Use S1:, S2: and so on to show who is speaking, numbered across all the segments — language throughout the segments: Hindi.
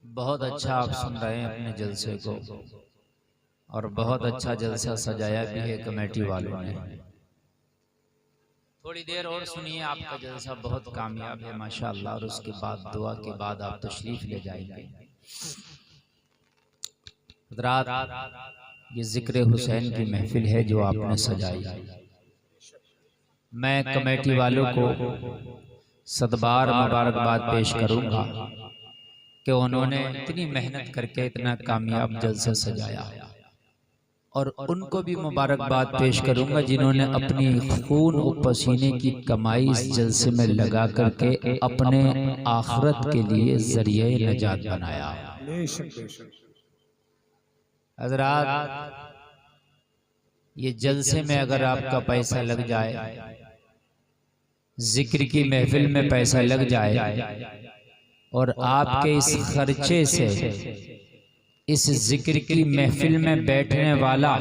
S1: बहुत अच्छा आप सुन रहे हैं अपने जलसे को, और बहुत अच्छा जलसा सजाया भी है कमेटी वालों ने। थोड़ी देर और सुनिए, आपका जलसा बहुत कामयाब है माशाअल्लाह। और उसके बाद दुआ के बाद आप तशरीफ ले जाएंगे। हज़रात, ये जिक्र हुसैन की महफिल है जो आपने सजाई। मैं कमेटी वालों को सदबार मुबारकबाद पेश करूंगा कि उन्होंने इतनी मेहनत करके इतना कामयाब जलसा सजाया, और उनको भी मुबारकबाद पेश करूंगा जिन्होंने अपनी खून और पसीने की कमाई इस जलसे में लगा करके अपने आखिरत के लिए जरिए नजात बनाया। हज़रात, ये जलसे में अगर आपका पैसा लग जाए, जिक्र की महफिल में पैसा लग जाए, और आपके इस खर्चे से इस जिक्र की महफिल में बैठने वाला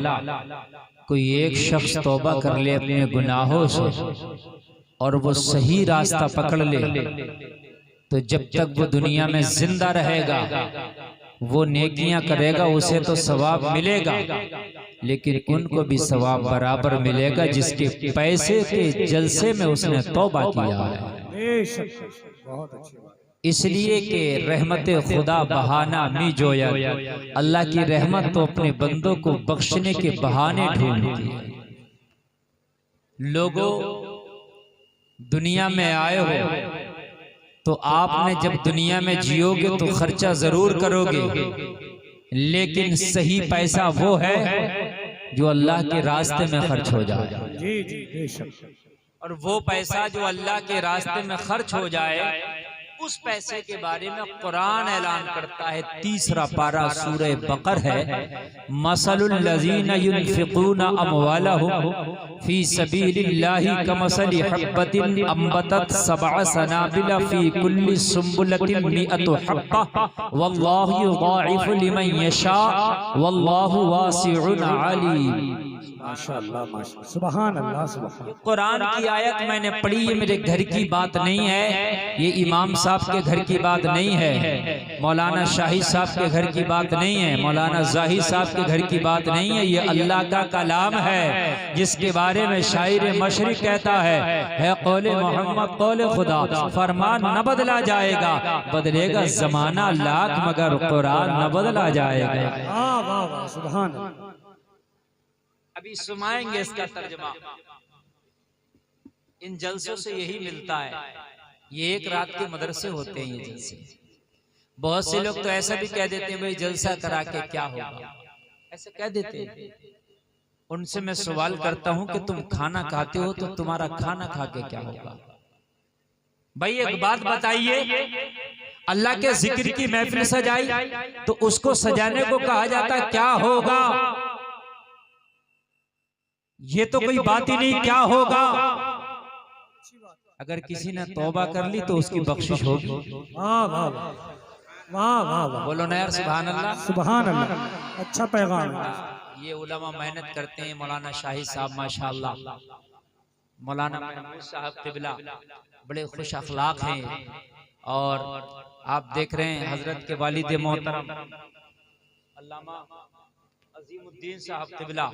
S1: कोई एक शख्स तौबा कर ले अपने गुनाहों से और वो सही रास्ता पकड़ ले, तो जब तक वो दुनिया में जिंदा रहेगा वो नेकियां करेगा, उसे तो सवाब मिलेगा, लेकिन उनको भी सवाब बराबर मिलेगा जिसके पैसे के जलसे में उसने तौबा किया है।
S2: बहुत अच्छी बात।
S1: इसलिए कि रहमत खुदा बहाना मी जोया, अल्लाह की रहमत तो अपने बंदों को बख्शने के बहाने ढूंढती है। लोगों, दुनिया में आए हो तो आपने जब दुनिया में जियोगे तो खर्चा जरूर करोगे, लेकिन सही पैसा वो है जो अल्लाह के रास्ते में खर्च हो जाए।
S2: जी जी बेशक।
S1: और वो पैसा जो अल्लाह के रास्ते में खर्च हो जाए, उस पैसे के बारे में कुरान ऐलान करता है। तीसरा पारा सूरह बकर है, मसलुल लज़ीना युनफ़िक़ूना अमवालहुम फ़ी सबीलिल्लाहि कमसलि हब्बतिन अंबतत सबअ सनाबिला फ़ी कुल्लि सुंबुलतिन मिअतु हब्बा वल्लाहु युज़ाइफ़ु लिमन यशा वल्लाहु वासिउन अलीम।
S2: माशाअल्लाह माशाअल्लाह, सुभान अल्लाह सुभान।
S1: कुरान की आयत मैंने पढ़ी, ये मेरे घर की बात नहीं है, ये इमाम साहब के घर की बात नहीं है, मौलाना शाहिद साहब के घर की बात नहीं है, मौलाना जाहिद साहब के घर की बात नहीं है। ये अल्लाह का कलाम है जिसके बारे में शायर मशरिक कहता है कौले मोहम्मद कौले खुदा, फरमान न बदला जाएगा, बदलेगा जमाना लाख मगर कुरान न बदला जाएगा।
S2: वाह वाह वाह, सुभान अल्लाह।
S1: अभी सुनाएंगे इसका तर्जुमा। इन जलसों से यही मिलता है, ये एक रात के मदरसे होते हैं ये जलसे। बहुत से लोग तो ऐसा भी कह देते हैं भाई जलसा करा के क्या होगा, ऐसे कह देते हैं। उनसे मैं सवाल करता हूं कि तुम खाना खाते हो तो तुम्हारा खाना खा के क्या होगा? भाई एक बात बताइए, अल्लाह के जिक्र की महफिल सजाई तो उसको सजाने को कहा जाता क्या होगा? ये तो कोई बात ही नहीं, क्या होगा? अगर किसी ने तौबा कर ली तो उसकी बख्शिश होगी।
S2: वाह वाह वाह वाह वाह,
S1: बोलो ना यार सुभान अल्लाह
S2: सुभान अल्लाह। अच्छा पैगाम है।
S1: ये उलमा मेहनत करते हैं। मौलाना शाहिद साहब माशाअल्लाह, मौलाना महमूद साहब क़िबला बड़े खुश अखलाक हैं, और आप देख रहे हैं हजरत के वालिद मोहतरम अल्लामा अजीमुद्दीन साहब क़िबला,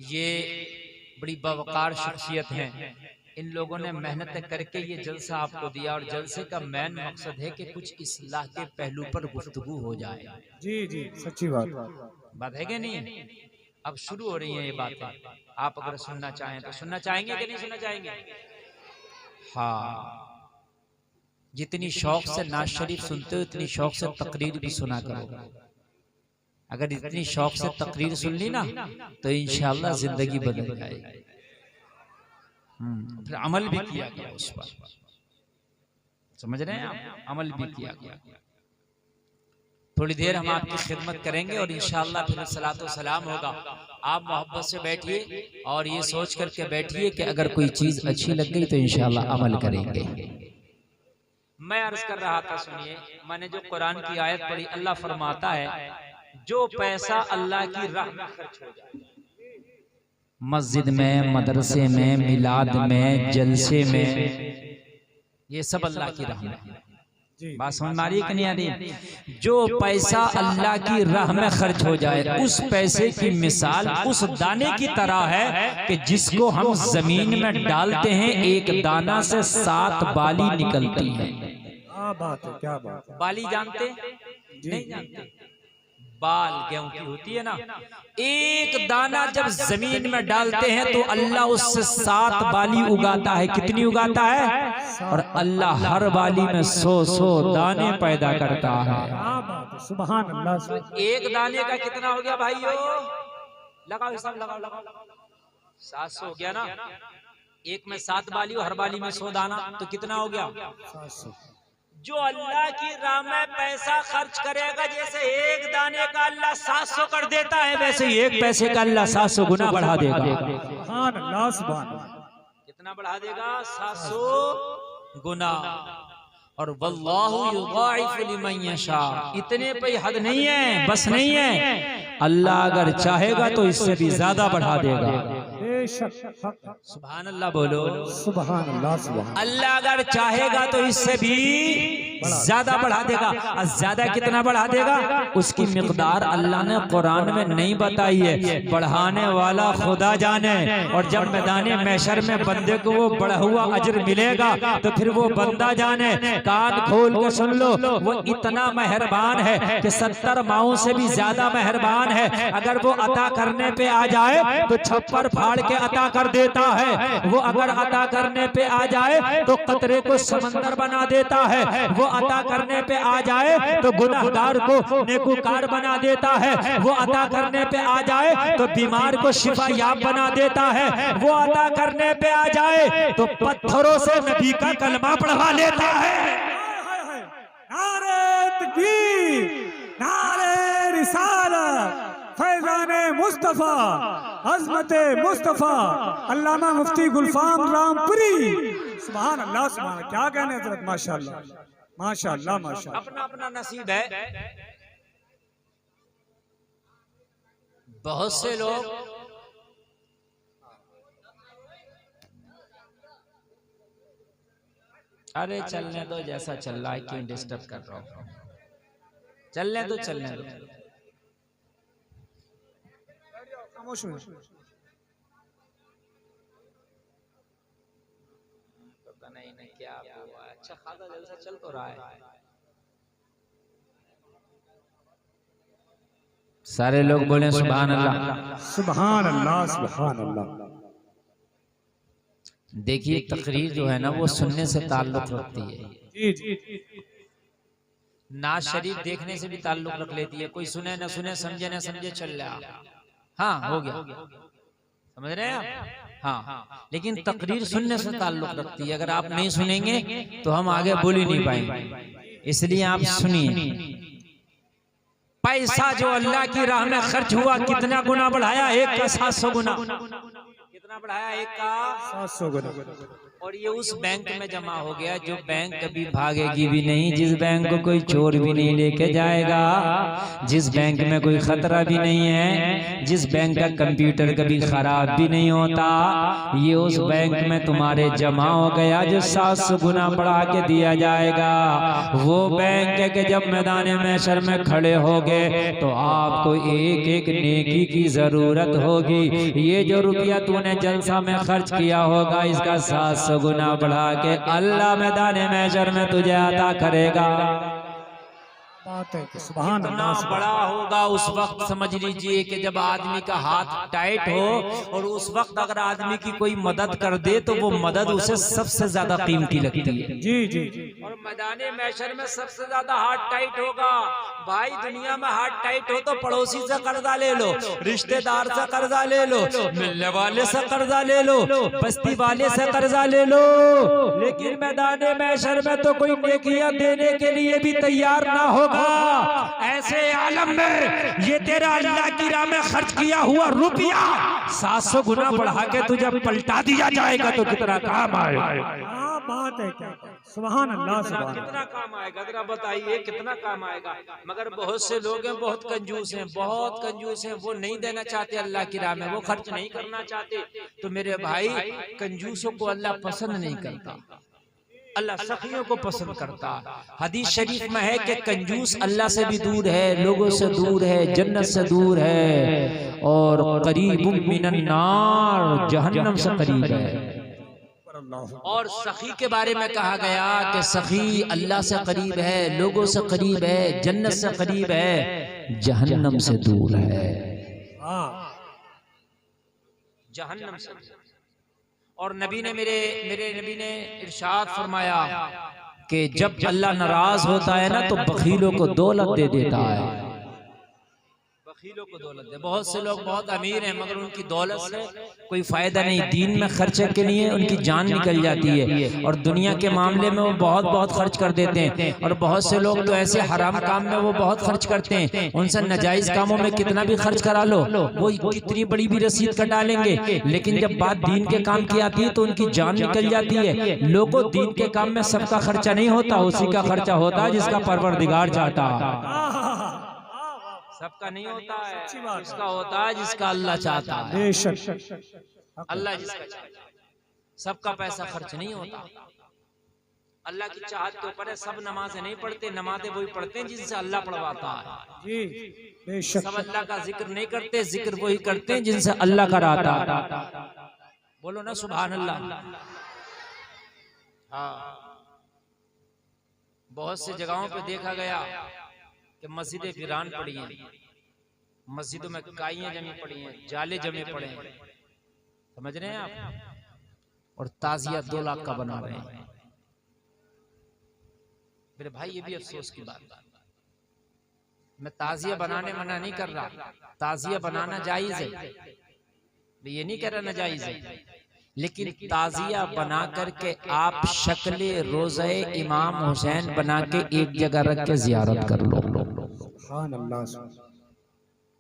S1: ये बड़ी बावकार शख्सियत हैं। इन लोगों ने मेहनत करके ये जलसा आपको दिया, और जलसे का मेन मकसद है कि कुछ इस्लाह के पहलू पर गुफ्तगू हो जाए।
S2: जी जी सच्ची
S1: बात है कि नहीं? अब शुरू हो रही है ये बातें, आप अगर सुनना चाहें तो सुनना चाहेंगे कि नहीं सुनना चाहेंगे? हाँ, जितनी शौक से नाज शरीफ सुनते हो उतनी शौक से तकरीर भी सुना करो। अगर इतनी शौक से तकरीर सुन ली ना तो इंशाअल्लाह जिंदगी बदल जाएगी। फिर अमल भी किया गया उस पर, समझ रहे हैं आप? अमल भी किया गया। थोड़ी देर हम आपकी खिदमत करेंगे और इंशाअल्लाह फिर सलातो सलाम होगा। आप मोहब्बत से बैठिए और ये सोच करके बैठिए कि अगर कोई चीज अच्छी लग गई तो इंशाअल्लाह अमल करेंगे। मैं अर्ज कर रहा था, सुनिए, मैंने जो कुरान की आयत पढ़ी, अल्लाह फरमाता है जो पैसा अल्लाह की राह में खर्च हो जाए, मस्जिद में, मदरसे में, मिलाद में, जलसे में, ये सब अल्लाह की राह में।
S2: जी
S1: बात समझ में आ रही है कि नहीं आ रही? जो पैसा अल्लाह की राह में खर्च हो जाए, उस पैसे की मिसाल उस दाने की तरह है कि जिसको हम जमीन में डालते हैं, एक दाना से 7 बाली निकलती है।
S2: क्या बात है, क्या बात है।
S1: बाली जानते? नहीं जानते। बाल गेहूं की होती है ना, एक दाना जब जमीन में डालते हैं तो अल्लाह उससे 7 बाली उगाता है। कितनी उगाता है? और अल्लाह हर बाली में 100 दाने पैदा करता है।
S2: क्या बात है, सुभान अल्लाह।
S1: तो एक दाने का कितना हो गया भाइयों? लगाओ हिसाब, लगाओ। 700 हो गया ना। एक में 7 बाली और हर बाली में 100 दाना, तो कितना हो गया?
S2: 700।
S1: जो अल्लाह की राह में पैसा खर्च करेगा, जैसे एक दाने का अल्लाह 700 कर देता है, वैसे ही एक पैसे का अल्लाह 700 गुना बढ़ा देगा।
S2: सुभान अल्लाह, सुभान अल्लाह।
S1: कितना बढ़ा देगा? 700 गुना। और वल्लाहु युज़ाइफु लिमन यशा। इतने पे हद नहीं है, बस नहीं है, अल्लाह अगर चाहेगा तो इससे भी ज्यादा बढ़ा देगा। सुभान अल्लाह बोलो।
S2: सुभान अल्लाह, सुभान
S1: अल्लाह अगर चाहेगा तो इससे भी ज्यादा बढ़ा देगा। और ज्यादा कितना बढ़ा देगा उसकी मिकदार अल्लाह ने कुरान में नहीं बताई है, बढ़ाने वाला खुदा जाने। और जब मैदाने मैशर में बंदे को वो बढ़ा हुआ अजर मिलेगा तो फिर वो बंदा जाने। कान खोल के सुन लो, वो इतना मेहरबान है कि 70 माओं से भी ज्यादा मेहरबान है। अगर वो अता करने पे आ जाए तो छप्पर फाड़ के अता कर देता है। वो अगर अता करने पे आ जाए तो कतरे को समंदर बना देता है। वो अता करने पे आ जाए तो गुनाहगार को नेकूकार बना देता है। वो अता करने पे आ जाए तो बीमार को शिफायाब बना देता है। वो अता करने पे आ जाए तो पत्थरों से नबी का कलमा पढ़वा लेता है।
S2: नारे तकबीर, नारे रिसालत, फैज़ाने मुस्तफा, अज़मते मुस्तफा, अल्लामा मुफ्ती गुलफाम रामपुरी। सुभान अल्लाह, सुभान। क्या कहने हज़रत, माशाअल्लाह, माशाअल्लाह, माशाअल्लाह।
S1: अपना अपना नसीब है। बहुत से लोग अरे चलने दो, जैसा चल रहा है, क्यों डिस्टर्ब कर रहा हूं? चलने दो, चलने दो।
S2: खामोश हो।
S1: पता नहीं क्या हुआ। अच्छा खासा जलसा चल तो रहा है। सारे लोग बोले सुभान अल्लाह,
S2: सुभान अल्लाह, सुभान अल्लाह।
S1: देखिए तकरीर जो है ना वो सुनने से ताल्लुक रखती है।
S2: जी जी।
S1: नाज शरीफ देखने से भी ताल्लुक रख लेती है। कोई सुने न सुने, समझे न समझे, चल रहा। हाँ हो गया, समझ रहे हैं आप? हाँ, लेकिन तकरीर सुनने से ताल्लुक रखती है। अगर आप नहीं सुनेंगे तो हम आगे बोल ही नहीं पाएंगे। इसलिए आप सुनिए। पैसा जो अल्लाह की राह में खर्च हुआ, कितना गुना बढ़ाया? एक का 700 गुना। कितना बढ़ाया? एक का
S2: 700 गुना।
S1: और ये उस बैंक में जमा हो गया जो बैंक कभी भागेगी भी नहीं, जिस बैंक को कोई चोर भी नहीं लेके जाएगा, जिस बैंक में कोई खतरा भी नहीं है, जिस बैंक का कंप्यूटर कभी खराब भी नहीं होता। ये उस बैंक में तुम्हारे जमा हो गया जो 700 गुना बढ़ा के दिया जाएगा। वो बैंक है कि जब मैदान महशर में खड़े होगे तो आपको एक एक नेकी की जरूरत होगी। ये जो रुपया तूने जलसा में खर्च किया होगा, इसका 700 गुना बढ़ा के अल्लाह मैदान महशर में तुझे अता करेगा।
S2: बात है कि सुभान
S1: इतना
S2: अल्लाह,
S1: बड़ा होगा उस वक्त। समझ लीजिए कि जब आदमी का हाथ टाइट हो, और उस वक्त अगर आदमी की कोई मदद कर दे तो वो मदद उसे सबसे ज्यादा कीमती लगती है।
S2: जी जी।
S1: और मैदान महशर में सबसे ज्यादा हाथ टाइट होगा। भाई दुनिया में हाथ टाइट हो तो पड़ोसी से कर्जा ले लो, रिश्तेदार से कर्जा ले लो, मिलने वाले से कर्जा ले लो, बस्ती वाले से कर्जा ले लो, लेकिन मैदान महशर में तो कोई नेकियां देने के लिए भी तैयार ना होगा। ऐसे आलम में ये तेरा अल्लाह की राह में खर्च किया हुआ रुपया 700 गुना बढ़ा के तुझे पलटा दिया जाएगा तो कितना काम आएगा।
S2: क्या बात है, क्या सुभान अल्लाह, सुभान।
S1: कितना काम आएगा जरा बताइए, कितना काम आएगा। मगर बहुत से लोग हैं बहुत कंजूस हैं, बहुत कंजूस हैं। वो नहीं देना चाहते अल्लाह की राह में, वो खर्च नहीं करना चाहते। तो मेरे भाई कंजूसों को अल्लाह पसंद नहीं करता। अल्लाह सखियों को पसंद करता है। हदीस शरीफ में है कि कंजूस अल्लाह से भी दूर है, लोगों से दूर है, जन्नत से दूर है, और करीबुम मिनन नार, जहन्नम से करीब है। और सखी के बारे में कहा गया कि सखी अल्लाह से करीब है, लोगों से करीब है, जन्नत से करीब है, जहन्नम से दूर है। जहन्नम से। और नबी ने मेरे नबी ने इरशाद फरमाया कि जब अल्लाह नाराज होता है ना तो बखीलों को दौलत दे देता है। बखीलों को दौलत दे। बहुत से लोग बहुत अमीर हैं मगर उनकी दौलत से कोई फायदा नहीं, दीन में खर्चे के लिए उनकी जान निकल जाती है, और दुनिया के मामले में वो बहुत बहुत खर्च कर देते हैं। और बहुत से लोग तो ऐसे हराम काम में वो बहुत खर्च करते हैं, उनसे नाजायज कामों में कितना भी खर्च करा लो वो कितनी बड़ी भी रसीद कटा लेंगे, लेकिन जब बात दीन के काम की आती है तो उनकी जान निकल जाती है। लोगों दीन के काम में सबका खर्चा नहीं होता, उसी का खर्चा होता है जिसका परवरदिगार चाहता है। सबका नहीं होता है, जिसका होता है जिसका अल्लाह चाहता है। अल्लाह जिसका चाहता है, सबका पैसा खर्च नहीं होता। अल्लाह की चाहत के ऊपर है। सब नमाजें नहीं पढ़ते, नमाजें वही पढ़ते हैं जिनसे अल्लाह पढ़वाता है। सब अल्लाह का जिक्र नहीं करते, जिक्र वही करते हैं जिनसे अल्लाह कराता है। बोलो ना सुभान अल्लाह। हाँ, बहुत सी जगहों पे देखा गया कि मस्जिदें वीरान पड़ी हैं, मस्जिदों में काइयां जमी पड़ी हैं, जाले जमे पड़े हैं, समझ रहे हैं आप, और ताजिया 2 लाख का बना रहे हैं। मेरे भाई ये भी अफसोस की बात है। मैं ताजिया बनाने मना नहीं कर रहा, ताजिया बनाना जायज है, मैं ये नहीं कह रहा नाजायज है, लेकिन ताजिया बना करके आप शक्ले रोज़े इमाम हुसैन बना के एक जगह रख के जियारत कर लो।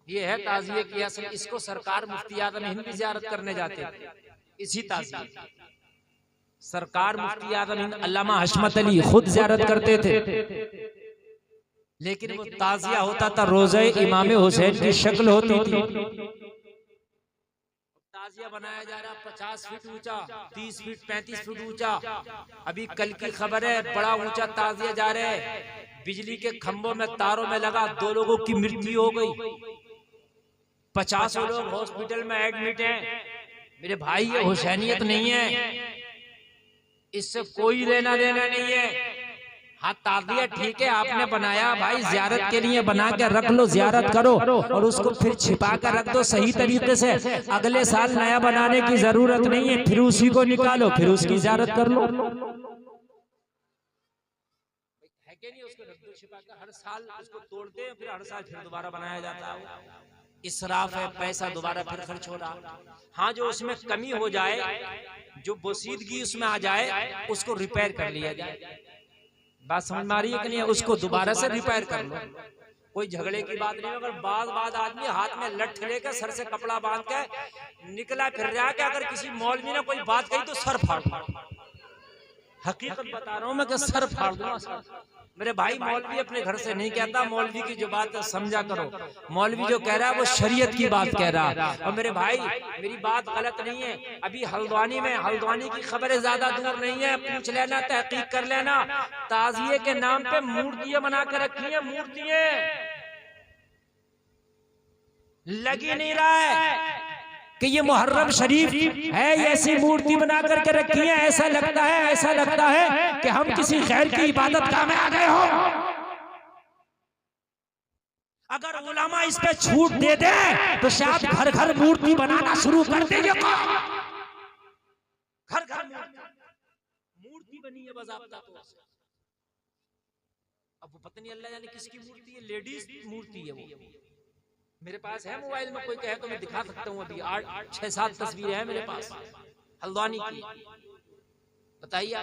S1: ये है ताजिए की असल। इसको सरकार मुफ्ती आजम हिंद भी जियारत करने जाते थे, इसी ताजिए। सरकार मुफ्ती आजम हिंद अल्लामा हशमत अली खुद जियारत करते थे, लेकिन वो ताजिया होता था रोज़े इमाम हुसैन की शक्ल होती थी। ताजिया बनाया जा रहा 50 फीट ऊंचा, 30 फीट 35 फीट ऊंचा। अभी कल की खबर है, बड़ा ऊंचा ताजिया जा रहा है, बिजली के खंभों में तारों में लगा, 2 लोगों की मृत्यु हो गई, 50 लोग हॉस्पिटल में एडमिट हैं। मेरे भाई ये हुसैनियत नहीं है, इससे कोई लेना देना नहीं है। हाँ ताजिया ठीक है आपने बनाया भाई, जियारत के लिए बना के रख लो, जियारत करो, और उसको फिर छिपा कर रख दो सही तरीके से। अगले साल नया बनाने की जरूरत नहीं है, फिर उसी को निकालो, फिर उसकी जियारत कर लो। नहीं उसको रख दो छिपा कर, हर साल उसको तोड़ते हैं, फिर हर साल फिर दोबारा बनाया जाता है। इसराफ है, पैसा दोबारा फिर खर्च हो रहा। हाँ जो उसमें कमी हो जाए, जो बोसीदगी उसमें आ जाए, उसको रिपेयर कर लिया जाए। बात समझ में आ रही है कि नहीं? उसको दोबारा से रिपेयर कर लो, कोई झगड़े की बात नहीं। अगर बाद आदमी हाथ में लठ लेकर सर से कपड़ा बांध के निकला फिर रहा है कि अगर किसी मौलवी ने कोई बात कही तो सर फाड़, हकीकत बता रहा हूं मैं कि सर फाड़ दूंगा। मेरे भाई मौलवी अपने घर से नहीं कहता, मौलवी की जो बात है समझा करो। मौलवी जो कह रहा है वो शरीयत की बात कह रहा है। और मेरे भाई मेरी बात गलत नहीं है, अभी हल्द्वानी में, हल्द्वानी की खबरें ज्यादा दूर नहीं है, पूछ लेना, तहकीक कर लेना। ताजिए के नाम पे मूर्तियां बना कर रखी है, मूर्तियां लगी नहीं रहा है कि ये मुहर्रम शरीफ है, ऐसी मूर्ति बना करके रखी है। ऐसा लगता है कि हम किसी खैर की इबादत गाह में आ गए हो। अगर उलमा इस पे छूट दे दे तो शायद घर घर मूर्ति बनाना शुरू कर देंगे। घर घर मूर्ति बनी है बाज़ाब्ता। तो अब वो पता नहीं अल्लाह जाने किसकी मूर्ति है, लेडीज मूर्ति है वो। मेरे पास है मोबाइल में, कोई कहे तो मैं दिखा सकता हूँ। अभी 6-7 तस्वीरें हैं मेरे पास हल्द्वानी की। बताइए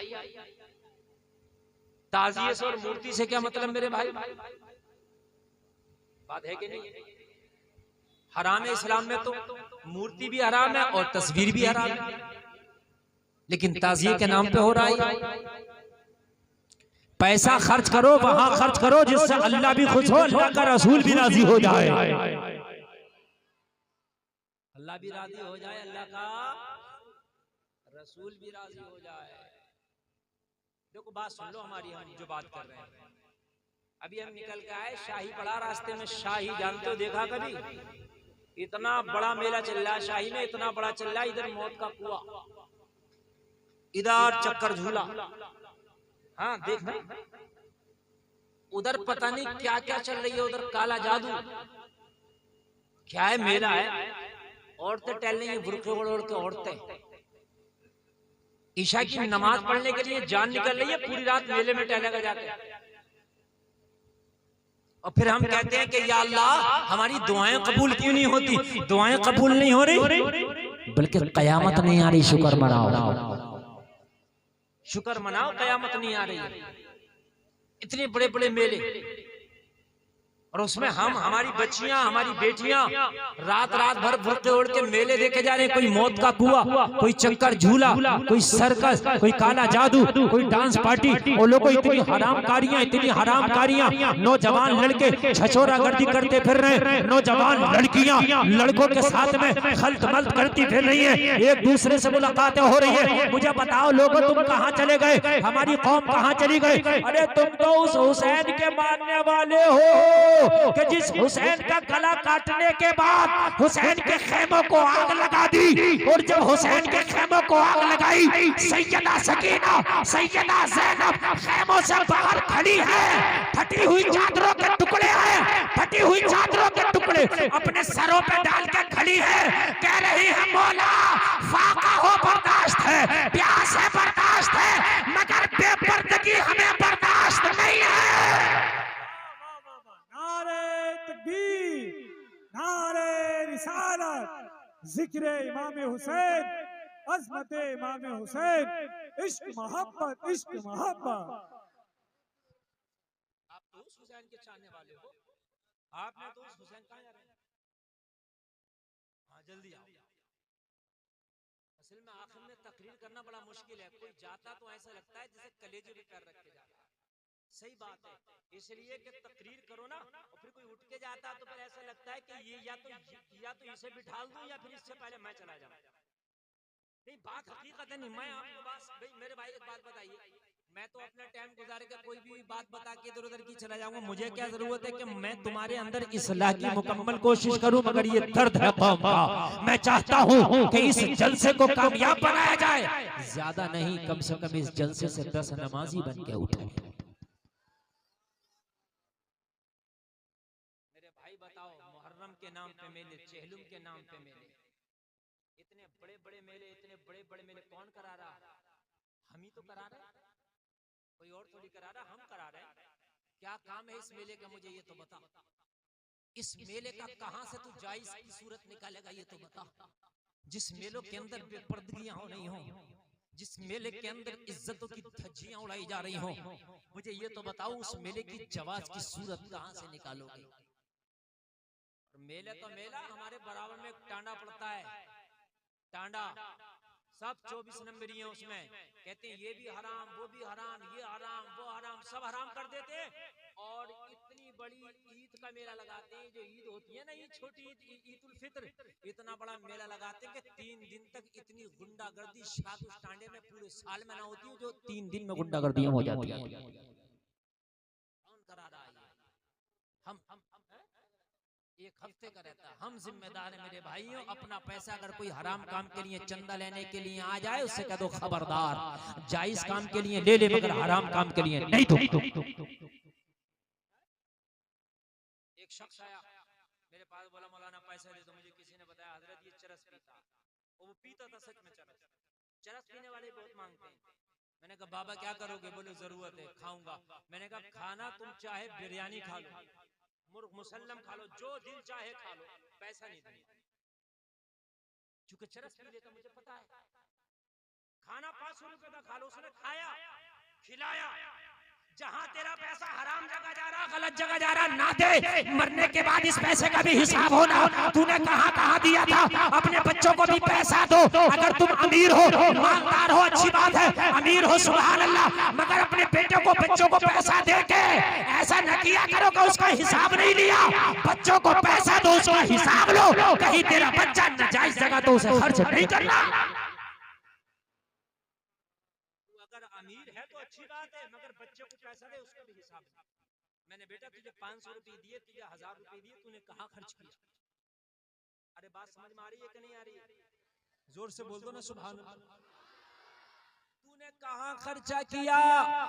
S1: ताजिए से और मूर्ति से क्या मतलब मेरे भाई? बात है कि नहीं? हराम है इस्लाम में, तो मूर्ति भी हराम है और तस्वीर भी हराम है, लेकिन ताजिए के नाम पे हो रहा है। पैसा खर्च करो वहां खर्च करो जिससे अल्लाह भी खुश हो, अल्लाह का रसूल भी राजी हो जाए। अल्लाह भी राजी हो जाए, अल्लाह का रसूल भी राजी हो जाए। देखो बात सुन लो हमारी, हम जो बात कर रहे हैं, अभी हम निकल के आए, शाही पड़ा रास्ते में। शाही जानते हो, देखा कभी? इतना बड़ा मेला चल रहा है शाही में, इतना बड़ा चल रहा है। इधर मौत का कुआं, इधर चक्कर झूला, हाँ देखना। उधर पता नहीं क्या क्या चल रही है, उधर काला जादू क्या है, मेला है। औरतें टहल रही है, बुर्के ओढ़ ओढ़ के औरतें। ईशा की नमाज पढ़ने के लिए जान निकल रही है, पूरी रात मेले में टहलेगा जाके। और फिर हम कहते हैं कि या अल्लाह हमारी दुआएं कबूल क्यों नहीं होती? दुआएं कबूल नहीं हो रही, बल्कि कयामत नहीं आ रही। शुक्र मनाओ, शुक्र मनाओ, कयामत नहीं आ रही। इतने बड़े बड़े मेले, और उसमें हम, हमारी बच्चियां, हमारी बेटियां रात रात भर बुर्के ओढ़ के मेले देखे जा रहे हैं। कोई मौत का कुआं, कोई चक्कर झूला, कोई सर्कस, कोई काला जादू, कोई डांस पार्टी। और लोगों इतनी हरामकारियां, इतनी हरामकारियां। नौजवान लड़के छछोरा गर्दी करते फिर रहे, नौजवान लड़कियां लड़कों के साथ में खल्त मल्त करती फिर रही है, एक दूसरे से मुलाकातें हो रही है। मुझे बताओ लोगों, तुम कहां चले गए? हमारी कौम कहां चली गई? अरे तुम तो उस हुसैन के मानने वाले हो कि जिस हुसैन का गला काटने के बाद हुसैन के खेमों को आग लगा दी। और जब हुसैन के खेमों को आग लगाई, सैयदा सकीना, सैयदा ज़ैनब खेमों से बाहर खड़ी है, फटी हुई चादरों के टुकड़े हैं, फटी हुई चादरों के टुकड़े अपने सरों पे डाल के खड़ी है, कह रही है मौला फाका हो बर्दाश्त है, प्यास है बर्दाश्त है, मगर बेपर्दगी हमें बर्दाश्त नहीं है।
S2: नारे तकबीर, नारे रिसालत, जिक्र इमाम हुसैन, अज़मत इमाम हुसैन, इश्क मोहब्बत, इश्क मोहब्बत।
S1: आप तो उस हुसैन के चाहने वाले हो, आपने तो उस हुसैन कहाँ जा रहे हैं? हाँ जल्दी आओ। असल में आखिर में तकरीर करना बड़ा मुश्किल है। कोई जाता तो ऐसा लगता है जैसे कलेजे पे पैर रख के जा रहा है। सही बात है, इसलिए कि तकरीर करो ना, और फिर कोई उठ के जाता तो फिर ऐसा लगता है कि ये या तो इसे बिठा दूं या फिर इससे पहले मैं चला जाऊं। नहीं, बात हकीकत है। नहीं, मैं आपको बात, भाई मेरे भाई एक बात बताइए, मैं तो अपना टाइम गुजार के कोई भी बात बता के इधर उधर की चला जाऊंगा। मुझे क्या जरूरत है कि मैं तुम्हारे अंदर इस्लाह की मुकम्मल कोशिश करूं? मगर ये दर्द है कौम का। मैं चाहता हूं कि इस जलसे को कामयाब बनाया जाए। ज्यादा नहीं, कम से कम इस जलसे से 10 नमाजी बन के उठे। के नाम पे मेले, चेहलुम के नाम पे मेले, इतने बड़े बड़े मेले, इतने बड़े बड़े मेले कौन करा रहा? हम ही तो करा रहे, कोई और थोड़ी करा रहा, हम करा रहे। क्या काम है इस मेले का, मुझे ये तो बता। इस मेले का कहां से तू जायज की सूरत निकालेगा, ये तो बता। जिस मेलों के अंदर बेपर्दगियां हो रही हो, जिस मेले के अंदर इज्जतों की धज्जियां उड़ाई जा रही हो, मुझे ये तो बताओ उस मेले की जवाज की सूरत कहां से निकालोगे? मेले तो मेला, हमारे बराबर में टांडा पड़ता है, टांडा, सब 24 नंबरी है उसमें। कहते हैं ये भी हराम, वो भी हराम, ये हराम, वो हराम, सब हराम कर देते। और इतनी बड़ी ईद का मेला लगाते हैं, जो ईद होती है ना, ये छोटी ईद, ईद उल फित्र, इतना बड़ा मेला लगाते हैं कि 3 दिन तक इतनी गुंडागर्दी शायद उस टांडे में पूरे साल में ना होती है, जो 3 दिन में गुंडागर्दियां हो जाती है। कौन करा रहा है? हम एक हफ्ते का रहता है, हम जिम्मेदार हैं मेरे भाइयों। अपना पैसा अगर कोई हराम काम के लिए, चंदा लेने के लिए आ जाए, उससे कह दो खबरदार, जायज काम के लिए ले ले, मगर हराम काम के लिए नहीं। तो एक शख्स आया मेरे पास, बोला मौलाना पैसा दे दो। मुझे किसी ने बताया हजरत ये चरस पीता, वो पीता था सच में चरस। चरस पीने वाले बहुत मांगते हैं। मैंने कहा बाबा क्या करोगे? बोले जरूरत है, खाऊंगा। मैंने कहा खाना तुम चाहे बिरयानी खा लो, मुर्ग मुसल्लम खा लो, जो दिल चाहे खा लो, पैसा नहीं देना। चूंकि चरस पी लेता, मुझे पता है। खाना 500 रुपए का खा लो, उसने खाया, खिलाया। जहां तेरा पैसा हराम जगह जा रहा, गलत जगह जा रहा, ना दे। मरने के बाद इस पैसे का भी हिसाब होना। तूने कहां कहां दिया था? अपने बच्चों को भी पैसा दो। अगर तुम अमीर हो, मालदार हो, अच्छी बात है, अमीर हो सुभान अल्लाह, मगर अपने बेटों को, बच्चों को पैसा दे के ऐसा न किया करो कि उसका हिसाब नहीं लिया। बच्चों को पैसा दो, उसका हिसाब लो। कहीं तेरा बच्चा नाजायज जगह तो उसे खर्च नहीं करना। अगर अमीर है तो अच्छी बात है,
S3: 500 रुपए दिए, तुझे 1000 रुपए दिए, तूने कहाँ खर्च किया? अरे बात समझ में आ रही है कि नहीं आ रही है? जोर से बोल दो ना सुभान अल्लाह। तूने कहाँ खर्चा किया?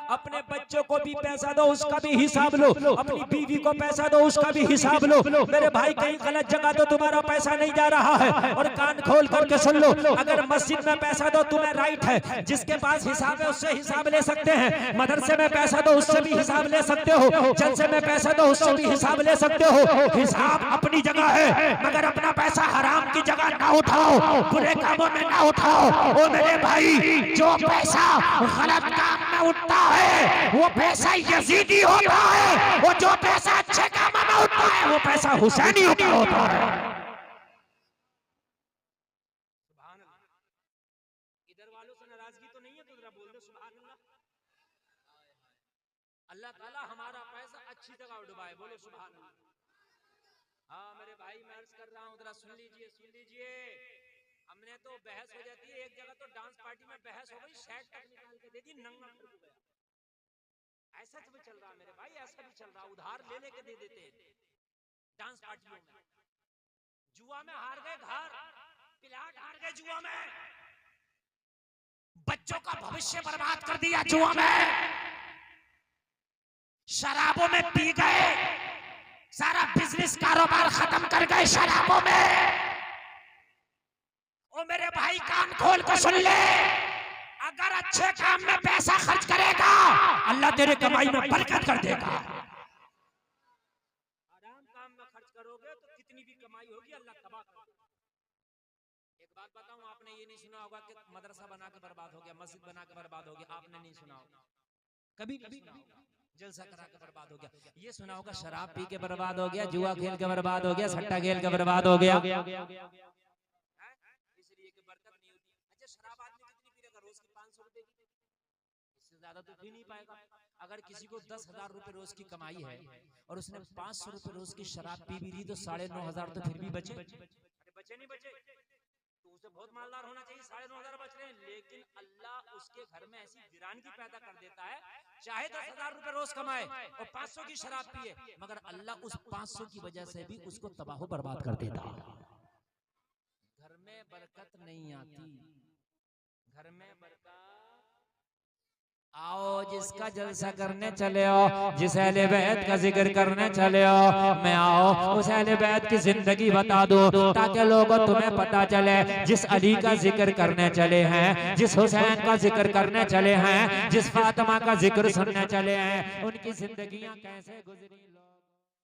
S3: अपने बच्चों को भी पैसा दो, उसका भी हिसाब लो, अपनी बीवी को पैसा दो, उसका भी हिसाब लो। मेरे भाई कहीं गलत जगह तो तुम्हारा पैसा नहीं जा रहा है। और कान खोल करके सुन लो, अगर मस्जिद में पैसा दो तुम्हें राइट है, जिसके पास हिसाब है उससे हिसाब ले सकते हैं। मदरसे में पैसा दो उससे भी हिसाब ले सकते हो, जलसे में पैसा दो उससे भी हिसाब ले सकते हो। हिसाब अपनी जगह है, मगर अपना पैसा हराम की जगह ना उठाओ, बुरे कामों में ना उठाओ। ओ मेरे भाई, जो पैसा गलत काम में उठता है वो पैसा यजीदी होता है, वो जो पैसा अच्छे कामों में उठता है वो पैसा हुसैनी होता है। सुभान अल्लाह। इधर वालों से नाराजगी तो नहीं है तो जरा बोल दो सुभान अल्लाह। अल्लाह ताला हमारा पैसा अच्छी जगह डुबाए, बोलो सुभान अल्लाह। हाँ मेरे भाई, मैं अर्ज कर रहा हूँ, जरा सुन लीजिए, सुन लीजिए। हमने तो बहस हो जाती है, एक जगह तो डांस पार्टी में बहस हो गई, शर्ट तक निकाल के दे दी, नंगा कर दिया। ऐसा भी चल रहा मेरे भाई, ऐसा भी चल रहा, उधार ले लेके दे देते हैं डांस पार्टियों में। जुआ में हार गए घर, पिलाट हार गए जुआ में, बच्चों का भविष्य बर्बाद कर दिया जुआ में, शराबों में पी गए, सारा बिजनेस कारोबार खत्म कर गए शराबों में। ओ मेरे भाई कान खोल कर सुन ले, अगर अच्छे काम में पैसा खर्च करेगा अल्लाह तेरे कमाई में बरकत कर देगा। आराम काम में खर्च करोगे तो कितनी भी कमाई होगी अल्लाह तबाह कर देगा। एक बात बताऊं, आपने ये नहीं सुना होगा कि मदरसा बना के बर्बाद हो गया, मस्जिद बना के बर्बाद हो गया, आपने नहीं सुना होगा, कभी नहीं सुना होगा। जलसा करा के बर्बाद हो गया, ये सुना होगा शराब पी के बर्बाद हो गया, जुआ खेल के बर्बाद हो गया, सट्टा खेल के बर्बाद हो गया, इसलिए कि बरकत नहीं होती। अच्छा शराब आदमी कितनी पीएगा? रोज की 500 रुपए की, इससे ज्यादा तो पी नहीं पाएगा। अगर किसी को 10,000 रुपए रोज की कमाई है और उसने 500 रुपए रोज की शराब पी भी ली तो 9,500 तो फिर भी बचे। अरे बचे नहीं बचे तो उसे बहुत मालदार होना चाहिए, 9,500 बच रहे हैं। लेकिन अल्लाह उसके घर में ऐसी वीरानगी पैदा कर देता है, चाहे 10,000 रुपए रोज कमाए और 500 की शराब पिए, मगर अल्लाह उस 500 की वजह से भी उसको तबाह बर्बाद कर देता है। घर में बरकत नहीं आती, घर में बरकत। आओ जिसका जलसा करने चले हो, जिस अहले बैत का जिक्र करने चले हो, मैं आओ उस अहले बैत की जिंदगी बता दो ताकि लोगों तुम्हें पता चले। जिस अली का जिक्र करने चले हैं, जिस हुसैन का जिक्र करने चले हैं, जिस फातिमा का जिक्र सुनने चले हैं, उनकी जिंदगियां कैसे गुजरी।